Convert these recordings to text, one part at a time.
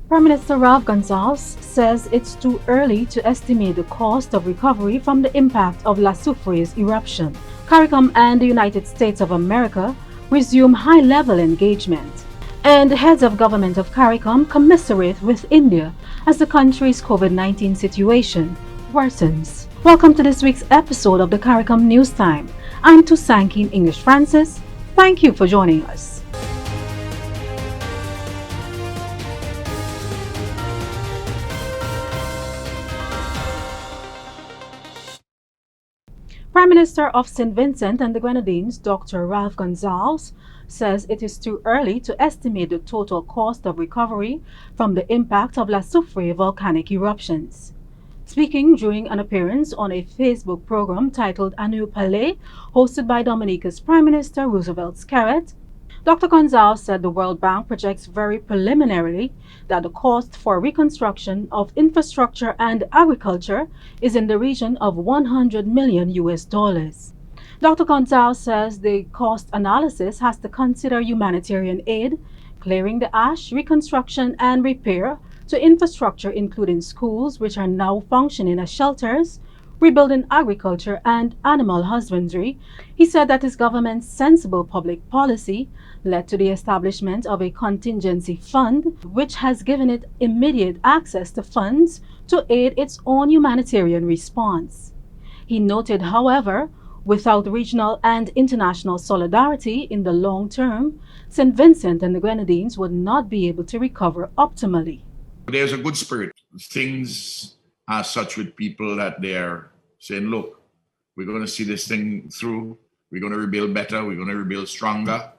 Prime Minister Gonsalves says it's too early to estimate the cost of recovery from the impact of SOUFRIERE's eruption. CARICOM and the United States of America resume high-level engagement. And the heads of government of CARICOM commiserate with India as the country's COVID-19 situation worsens. Welcome to this week's episode of the CARICOM News Time. I'm Tusankin English Francis. Thank you for joining us. Prime Minister of St. Vincent and the Grenadines, Dr. Ralph Gonsalves, says it is too early to estimate the total cost of recovery from the impact of SOUFRIERE volcanic eruptions. Speaking during an appearance on a Facebook program titled Anu Palais, hosted by Dominica's Prime Minister Roosevelt's Carrot, Dr. Gonsalves said the World Bank projects very preliminarily that the cost for reconstruction of infrastructure and agriculture is in the region of $100 million. Dr. Gonsalves says the cost analysis has to consider humanitarian aid, clearing the ash, reconstruction and repair to infrastructure including schools which are now functioning as shelters, rebuilding agriculture and animal husbandry. He said that his government's sensible public policy led to the establishment of a contingency fund, which has given it immediate access to funds to aid its own humanitarian response. He noted, however, without regional and international solidarity in the long term, St. Vincent and the Grenadines would not be able to recover optimally. There's a good spirit. Things are such with people that they're saying, look, we're going to see this thing through. We're going to rebuild better. We're going to rebuild stronger.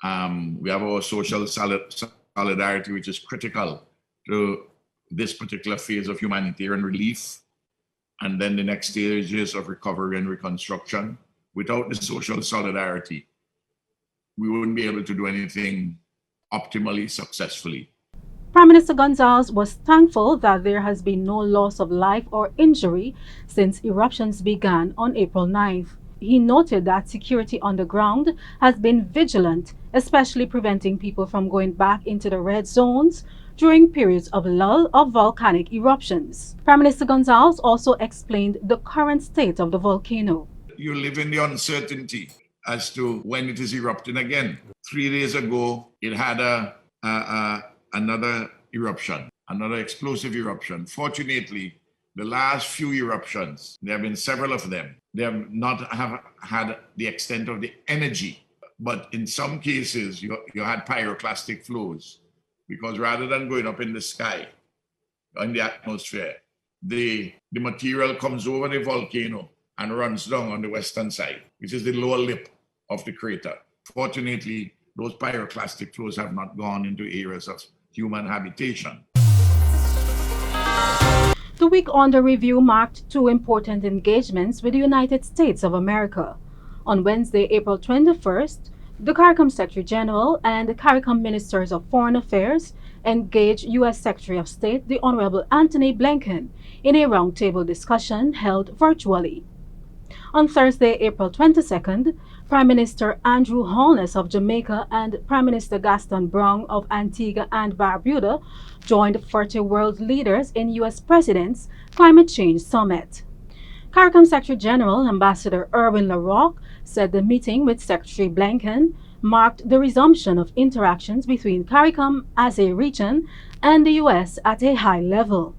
We have our social solidarity, which is critical to this particular phase of humanitarian relief. And then the next stages of recovery and reconstruction. Without the social solidarity, we wouldn't be able to do anything optimally successfully. Prime Minister Gonsalves was thankful that there has been no loss of life or injury since eruptions began on April 9th. He noted that security on the ground has been vigilant, especially preventing people from going back into the red zones during periods of lull of volcanic eruptions. Prime Minister Gonsalves also explained the current state of the volcano. You live in the uncertainty as to when it is erupting again. 3 days ago, it had another eruption, another explosive eruption. Fortunately, the last few eruptions, there have been several of them. They have not had the extent of the energy, but in some cases, you had pyroclastic flows, because rather than going up in the sky, in the atmosphere, the material comes over the volcano and runs down on the western side, which is the lower lip of the crater. Fortunately, those pyroclastic flows have not gone into areas of human habitation. The week under review marked two important engagements with the United States of America. On Wednesday, April 21st, the CARICOM Secretary General and the CARICOM Ministers of Foreign Affairs engaged U.S. Secretary of State, the Honorable Antony Blinken, in a roundtable discussion held virtually. On Thursday, April 22nd, Prime Minister Andrew Holness of Jamaica and Prime Minister Gaston Browne of Antigua and Barbuda joined 40 world leaders in U.S. President's Climate Change Summit. CARICOM Secretary General Ambassador Erwin LaRocque said the meeting with Secretary Blinken marked the resumption of interactions between CARICOM as a region and the U.S. at a high level.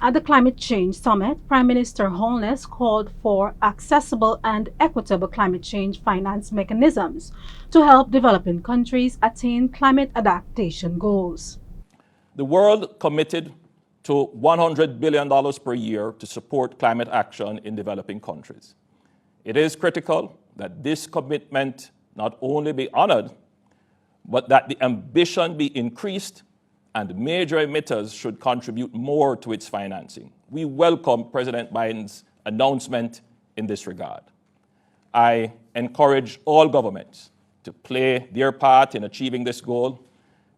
At the Climate Change Summit, Prime Minister Holness called for accessible and equitable climate change finance mechanisms to help developing countries attain climate adaptation goals. The world committed to $100 billion per year to support climate action in developing countries. It is critical that this commitment not only be honored, but that the ambition be increased and major emitters should contribute more to its financing. We welcome President Biden's announcement in this regard. I encourage all governments to play their part in achieving this goal,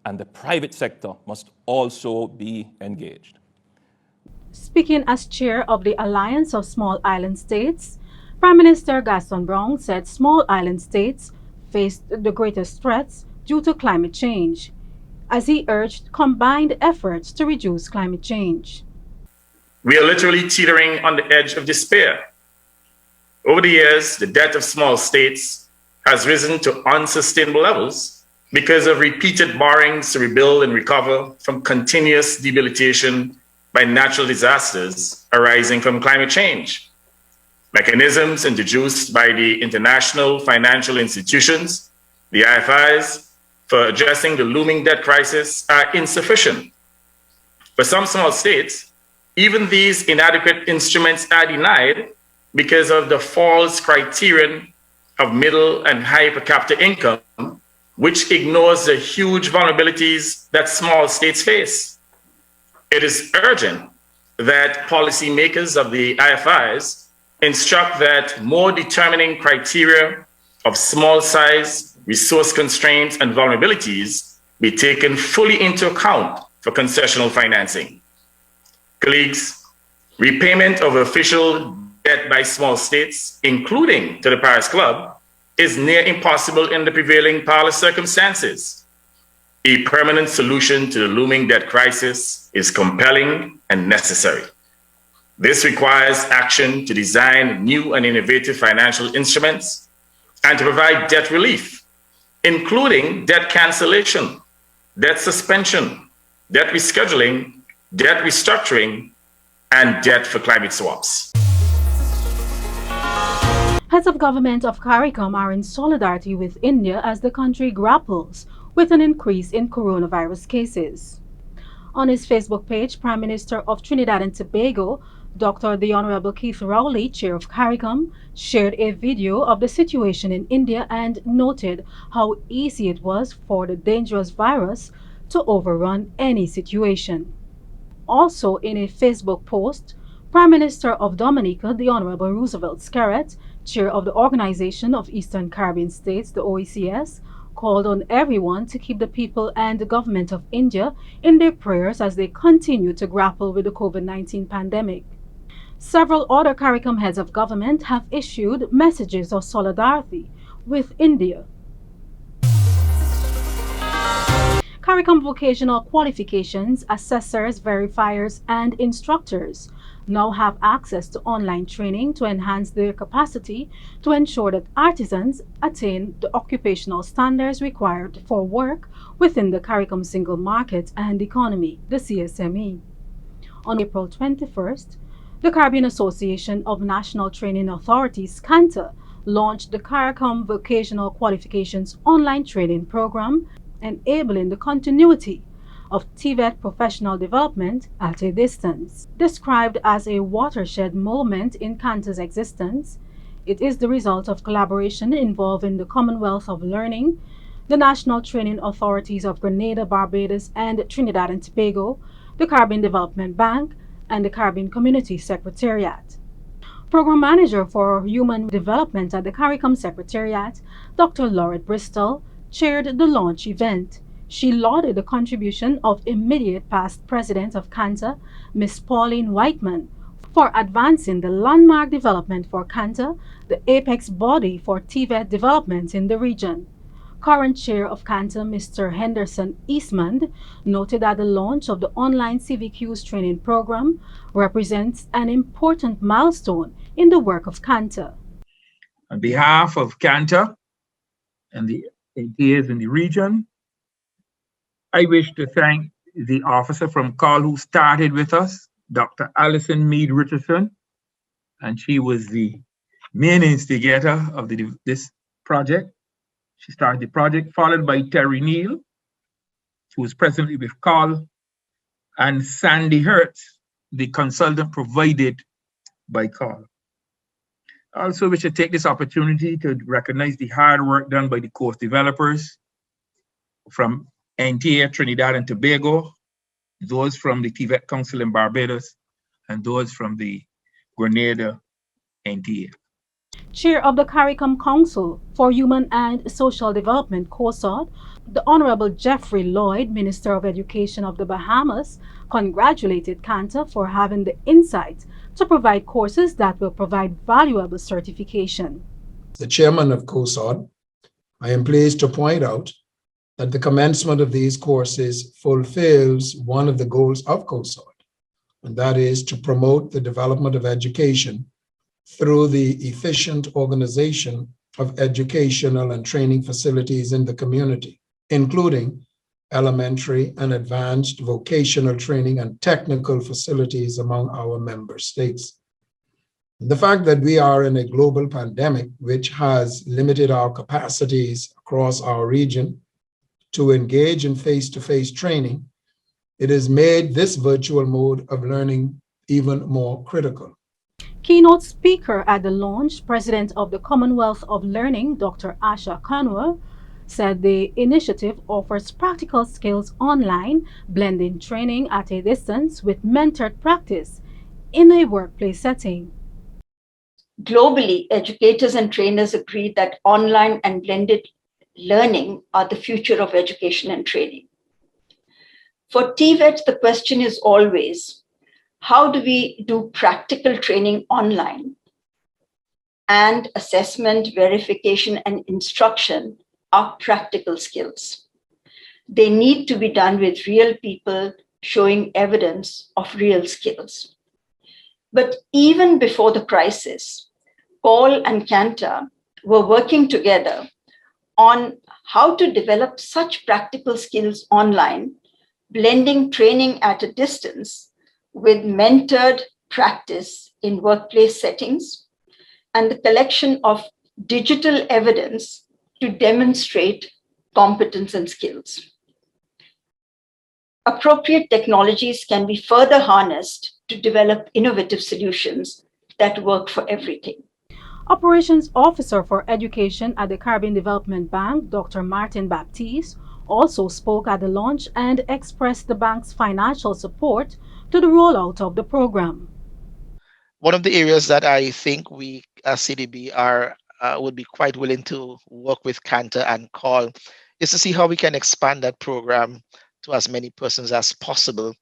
and the private sector must also be engaged. Speaking as chair of the Alliance of Small Island States, Prime Minister Gaston Browne said small island states faced the greatest threats due to climate change. as he urged combined efforts to reduce climate change. We are literally teetering on the edge of despair. Over the years, the debt of small states has risen to unsustainable levels because of repeated borrowings to rebuild and recover from continuous debilitation by natural disasters arising from climate change. Mechanisms introduced by the international financial institutions, the IFIs, for addressing the looming debt crisis are insufficient. For some small states, even these inadequate instruments are denied because of the false criterion of middle and high per capita income, which ignores the huge vulnerabilities that small states face. It is urgent that policymakers of the IFIs instruct that more determining criteria of small size, resource constraints, and vulnerabilities be taken fully into account for concessional financing. Colleagues, repayment of official debt by small states, including to the Paris Club, is near impossible in the prevailing parlous circumstances. A permanent solution to the looming debt crisis is compelling and necessary. This requires action to design new and innovative financial instruments and to provide debt relief, including debt cancellation, debt suspension, debt rescheduling, debt restructuring, and debt for climate swaps. Heads of government of CARICOM are in solidarity with India as the country grapples with an increase in coronavirus cases. On his Facebook page, Prime Minister of Trinidad and Tobago, Dr. The Honorable Keith Rowley, Chair of CARICOM, shared a video of the situation in India and noted how easy it was for the dangerous virus to overrun any situation. Also in a Facebook post, Prime Minister of Dominica, the Honorable Roosevelt Skerrit, Chair of the Organization of Eastern Caribbean States, the OECS, called on everyone to keep the people and the government of India in their prayers as they continue to grapple with the COVID-19 pandemic. Several other CARICOM heads of government have issued messages of solidarity with India. CARICOM vocational qualifications, assessors, verifiers, and instructors now have access to online training to enhance their capacity to ensure that artisans attain the occupational standards required for work within the CARICOM single market and economy, the CSME. On April 21st, the Caribbean Association of National Training Authorities, CANTA, launched the CARICOM Vocational Qualifications online training program, enabling the continuity of TVET professional development at a distance. Described as a watershed moment in CANTA's existence, it is the result of collaboration involving the Commonwealth of Learning, the National Training Authorities of Grenada, Barbados, and Trinidad and Tobago, the Caribbean Development Bank, and the Caribbean Community Secretariat. Program Manager for Human Development at the CARICOM Secretariat, Dr. Laurette Bristol, chaired the launch event. She lauded the contribution of immediate past president of CANTA, Ms. Pauline Whiteman, for advancing the landmark development for CANTA, the apex body for TVET development in the region. Current chair of CANTA, Mr. Henderson Eastman, noted that the launch of the online CVQ's training program represents an important milestone in the work of CANTA. On behalf of CANTA and the ATAs in the region, I wish to thank the officer from CAL who started with us, Dr. Alison Mead Richardson, and she was the main instigator of this project. She started the project, followed by Terry Neal, who is presently with CAL, and Sandy Hertz, the consultant provided by CAL. I also wish to take this opportunity to recognize the hard work done by the course developers from NTA, Trinidad and Tobago, those from the TVET Council in Barbados, and those from the Grenada NTA. Chair of the CARICOM Council for Human and Social Development, COSOD, the Honorable Jeffrey Lloyd, Minister of Education of the Bahamas, congratulated CANTA for having the insight to provide courses that will provide valuable certification. The chairman of COSOD, I am pleased to point out at the commencement of these courses fulfills one of the goals of COSOT, and that is to promote the development of education through the efficient organization of educational and training facilities in the community, including elementary and advanced vocational training and technical facilities among our member states. The fact that we are in a global pandemic, which has limited our capacities across our region to engage in face-to-face training, it has made this virtual mode of learning even more critical. Keynote speaker at the launch, President of the Commonwealth of Learning, Dr. Asha Kanwar, said the initiative offers practical skills online, blending training at a distance with mentored practice in a workplace setting. Globally, educators and trainers agree that online and blended learning are the future of education and training. For TVET, the question is always, how do we do practical training online? And assessment, verification, and instruction are practical skills. They need to be done with real people showing evidence of real skills. But even before the crisis, CAL and CANTA were working together on how to develop such practical skills online, blending training at a distance with mentored practice in workplace settings, and the collection of digital evidence to demonstrate competence and skills. Appropriate technologies can be further harnessed to develop innovative solutions that work for everything. Operations Officer for Education at the Caribbean Development Bank, Dr. Martin Baptiste, also spoke at the launch and expressed the bank's financial support to the rollout of the program. One of the areas that I think we as CDB would be quite willing to work with CANTA and CAL is to see how we can expand that program to as many persons as possible.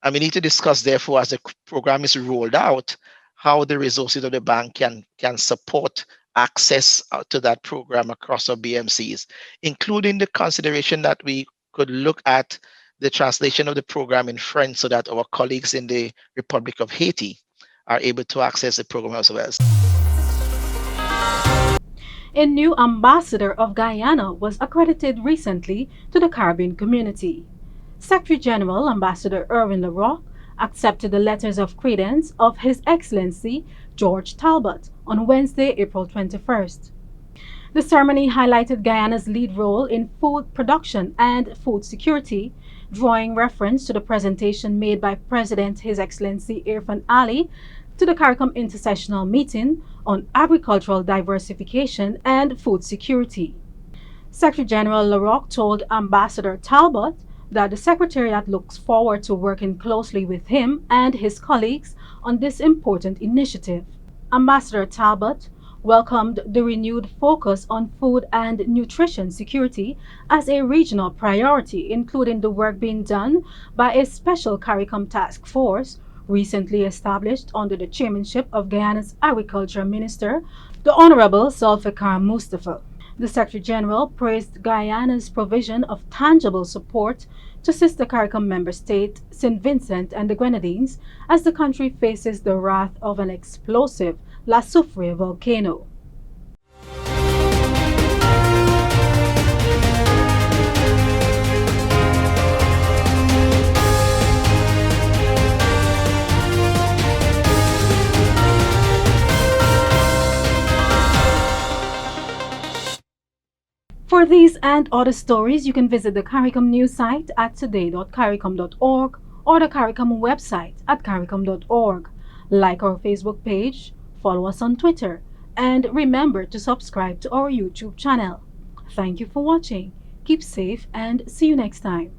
And we need to discuss, therefore, as the program is rolled out, how the resources of the bank can support access to that program across our BMCs, including the consideration that we could look at the translation of the program in French so that our colleagues in the Republic of Haiti are able to access the program as well. A new ambassador of Guyana was accredited recently to the Caribbean community. Secretary General Ambassador Erwin LaRocque accepted the letters of credence of His Excellency George Talbot on Wednesday, April 21st. The ceremony highlighted Guyana's lead role in food production and food security, drawing reference to the presentation made by President His Excellency Irfan Ali to the CARICOM Intersessional Meeting on Agricultural Diversification and Food Security. Secretary General LaRocque told Ambassador Talbot that the Secretariat looks forward to working closely with him and his colleagues on this important initiative. Ambassador Talbot welcomed the renewed focus on food and nutrition security as a regional priority, including the work being done by a special CARICOM task force recently established under the chairmanship of Guyana's Agriculture Minister, the Honorable Zulfikar Mustafa. The Secretary General praised Guyana's provision of tangible support to sister CARICOM member state St. Vincent and the Grenadines as the country faces the wrath of an explosive SOUFRIERE volcano. For these and other stories, you can visit the CARICOM news site at today.caricom.org or the CARICOM website at caricom.org. Like our Facebook page, follow us on Twitter, and remember to subscribe to our YouTube channel. Thank you for watching. Keep safe and see you next time.